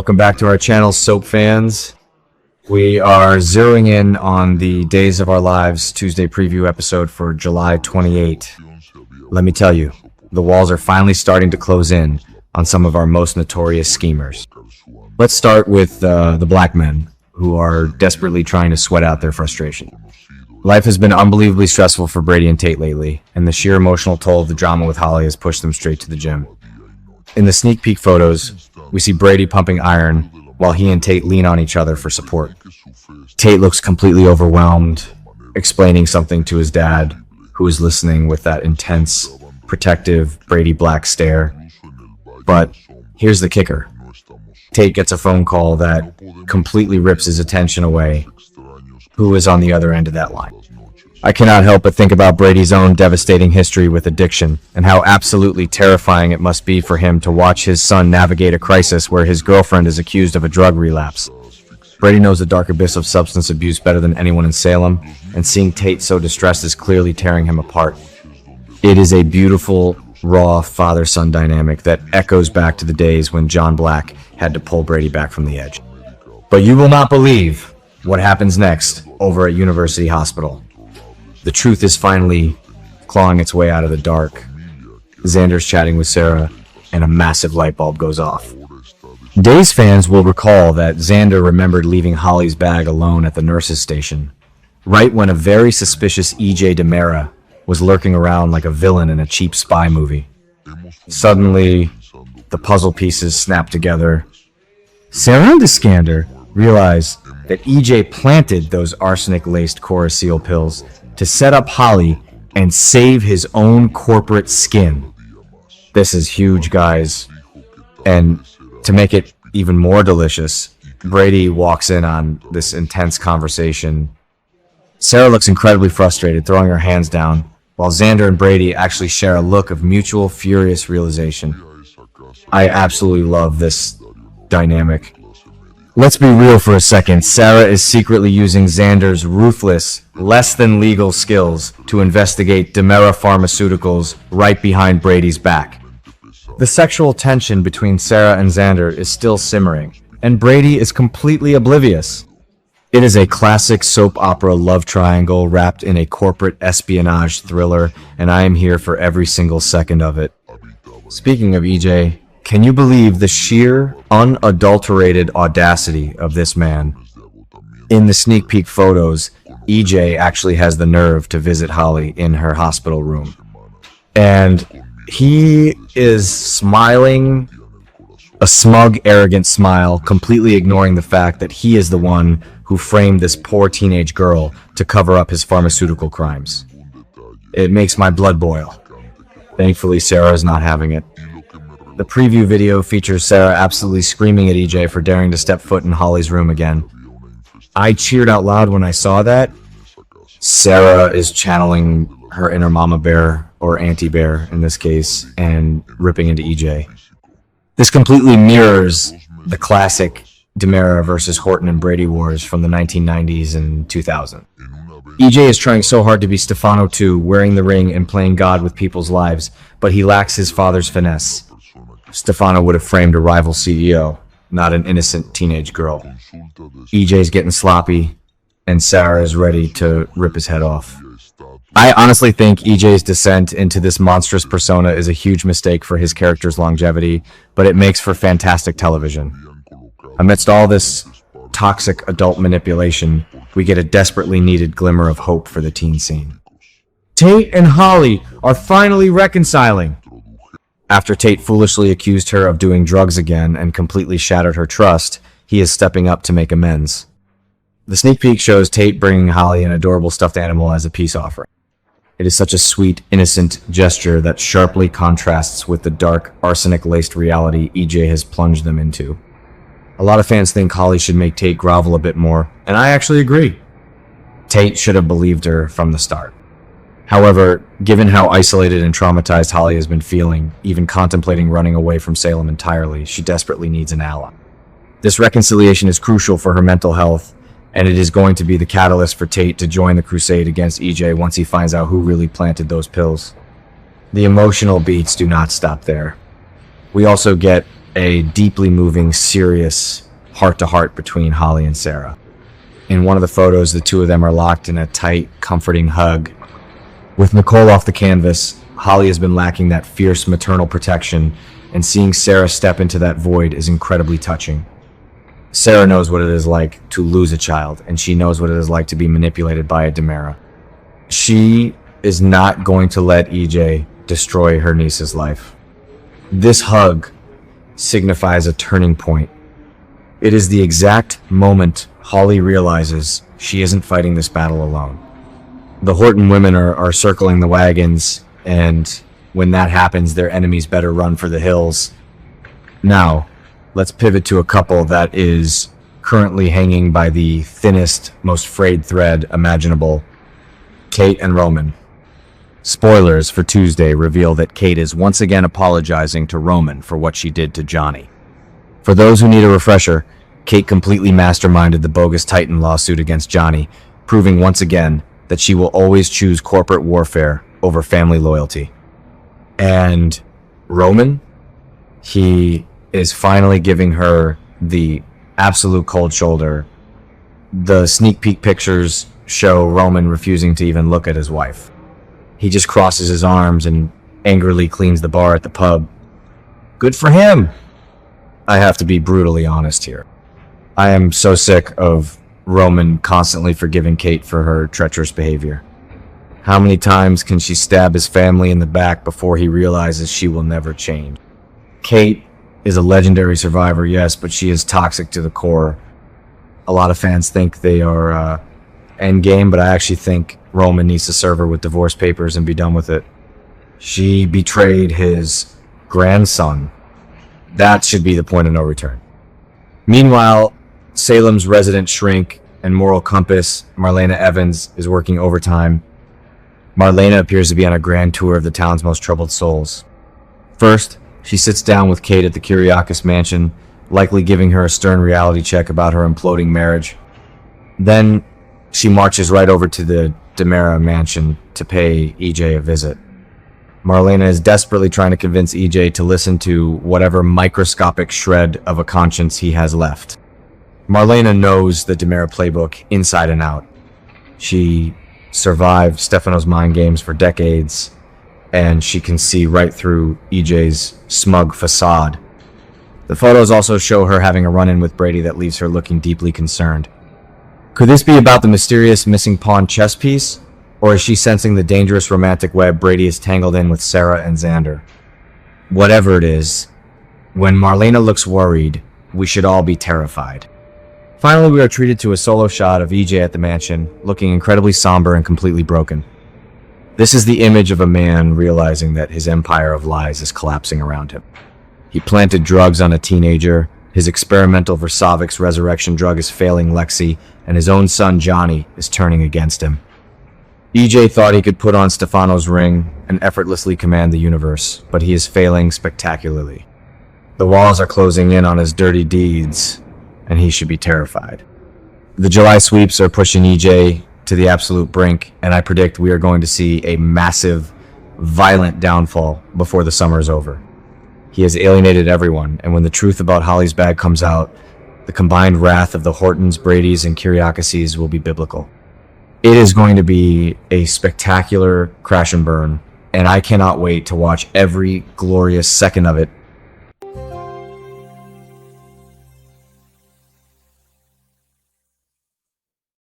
Welcome back to our channel, Soap fans. We are zeroing in on the Days of Our Lives Tuesday Preview episode for July 28. Let me tell you, the walls are finally starting to close in on some of our most notorious schemers. Let's start with the black men, who are desperately trying to sweat out their frustration. Life has been unbelievably stressful for Brady and Tate lately, and the sheer emotional toll of the drama with Holly has pushed them straight to the gym. In the sneak peek photos, we see Brady pumping iron while he and Tate lean on each other for support. Tate looks completely overwhelmed, explaining something to his dad, who is listening with that intense, protective Brady black stare. But here's the kicker. Tate gets a phone call that completely rips his attention away. Who is on the other end of that line? I cannot help but think about Brady's own devastating history with addiction and how absolutely terrifying it must be for him to watch his son navigate a crisis where his girlfriend is accused of a drug relapse. Brady knows the dark abyss of substance abuse better than anyone in Salem, and seeing Tate so distressed is clearly tearing him apart. It is a beautiful, raw father-son dynamic that echoes back to the days when John Black had to pull Brady back from the edge. But you will not believe what happens next over at University Hospital. The truth is finally clawing its way out of the dark. Xander's chatting with Sarah, and a massive light bulb goes off. Days fans will recall that Xander remembered leaving Holly's bag alone at the nurse's station, right when a very suspicious EJ DiMera was lurking around like a villain in a cheap spy movie. Suddenly, the puzzle pieces snap together. Sarah and Xander realize that EJ planted those arsenic-laced Coriseal pills to set up Holly and save his own corporate skin. This is huge, guys. And to make it even more delicious, Brady walks in on this intense conversation. Sarah looks incredibly frustrated, throwing her hands down, while Xander and Brady actually share a look of mutual furious realization. I absolutely love this dynamic. Let's be real for a second. Sarah is secretly using Xander's ruthless, less-than-legal skills to investigate DiMera Pharmaceuticals right behind Brady's back. The sexual tension between Sarah and Xander is still simmering, and Brady is completely oblivious. It is a classic soap opera love triangle wrapped in a corporate espionage thriller, and I am here for every single second of it. Speaking of EJ, can you believe the sheer, unadulterated audacity of this man? In the sneak peek photos, EJ actually has the nerve to visit Holly in her hospital room. And he is smiling, a smug, arrogant smile, completely ignoring the fact that he is the one who framed this poor teenage girl to cover up his pharmaceutical crimes. It makes my blood boil. Thankfully, Sarah is not having it. The preview video features Sarah absolutely screaming at EJ for daring to step foot in Holly's room again. I cheered out loud when I saw that. Sarah is channeling her inner mama bear, or auntie bear in this case, and ripping into EJ. This completely mirrors the classic DiMera versus Horton and Brady wars from the 1990s and 2000. EJ is trying so hard to be Stefano too, wearing the ring and playing God with people's lives, but he lacks his father's finesse. Stefano would have framed a rival CEO, not an innocent teenage girl. EJ's getting sloppy, and Sarah is ready to rip his head off. I honestly think EJ's descent into this monstrous persona is a huge mistake for his character's longevity, but it makes for fantastic television. Amidst all this toxic adult manipulation, we get a desperately needed glimmer of hope for the teen scene. Tate and Holly are finally reconciling. After Tate foolishly accused her of doing drugs again and completely shattered her trust, he is stepping up to make amends. The sneak peek shows Tate bringing Holly an adorable stuffed animal as a peace offering. It is such a sweet, innocent gesture that sharply contrasts with the dark, arsenic-laced reality EJ has plunged them into. A lot of fans think Holly should make Tate grovel a bit more, and I actually agree. Tate should have believed her from the start. However, given how isolated and traumatized Holly has been feeling, even contemplating running away from Salem entirely, she desperately needs an ally. This reconciliation is crucial for her mental health, and it is going to be the catalyst for Tate to join the crusade against EJ once he finds out who really planted those pills. The emotional beats do not stop there. We also get a deeply moving, serious heart-to-heart between Holly and Sarah. In one of the photos, the two of them are locked in a tight, comforting hug. With Nicole off the canvas, Holly has been lacking that fierce maternal protection, and seeing Sarah step into that void is incredibly touching. Sarah knows what it is like to lose a child, and she knows what it is like to be manipulated by a DiMera. She is not going to let EJ destroy her niece's life. This hug signifies a turning point. It is the exact moment Holly realizes she isn't fighting this battle alone. The Horton women are circling the wagons, and when that happens, their enemies better run for the hills. Now, let's pivot to a couple that is currently hanging by the thinnest, most frayed thread imaginable: Kate and Roman. Spoilers for Tuesday reveal that Kate is once again apologizing to Roman for what she did to Johnny. For those who need a refresher, Kate completely masterminded the bogus Titan lawsuit against Johnny, proving once again that she will always choose corporate warfare over family loyalty. And Roman, he is finally giving her the absolute cold shoulder. The sneak peek pictures show Roman refusing to even look at his wife. He just crosses his arms and angrily cleans the bar at the pub. Good for him! I have to be brutally honest here. I am so sick of Roman constantly forgiving Kate for her treacherous behavior. How many times can she stab his family in the back before he realizes she will never change? Kate is a legendary survivor, yes, but she is toxic to the core. A lot of fans think they are endgame, but I actually think Roman needs to serve her with divorce papers and be done with it. She betrayed his grandson. That should be the point of no return. Meanwhile, Salem's resident shrink and moral compass, Marlena Evans, is working overtime. Marlena appears to be on a grand tour of the town's most troubled souls. First, she sits down with Kate at the Kyriakis mansion, likely giving her a stern reality check about her imploding marriage. Then, she marches right over to the DiMera mansion to pay EJ a visit. Marlena is desperately trying to convince EJ to listen to whatever microscopic shred of a conscience he has left. Marlena knows the DiMera playbook inside and out. She survived Stefano's mind games for decades, and she can see right through EJ's smug facade. The photos also show her having a run-in with Brady that leaves her looking deeply concerned. Could this be about the mysterious missing pawn chess piece? Or is she sensing the dangerous romantic web Brady is tangled in with Sarah and Xander? Whatever it is, when Marlena looks worried, we should all be terrified. Finally, we are treated to a solo shot of EJ at the mansion, looking incredibly somber and completely broken. This is the image of a man realizing that his empire of lies is collapsing around him. He planted drugs on a teenager, his experimental Versavix resurrection drug is failing Lexi, and his own son Johnny is turning against him. EJ thought he could put on Stefano's ring and effortlessly command the universe, but he is failing spectacularly. The walls are closing in on his dirty deeds, and he should be terrified. The July sweeps are pushing EJ to the absolute brink, and I predict we are going to see a massive, violent downfall before the summer is over. He has alienated everyone, and when the truth about Holly's bag comes out, the combined wrath of the Hortons, Bradys, and Kyriakises will be biblical. It is going to be a spectacular crash and burn, and I cannot wait to watch every glorious second of it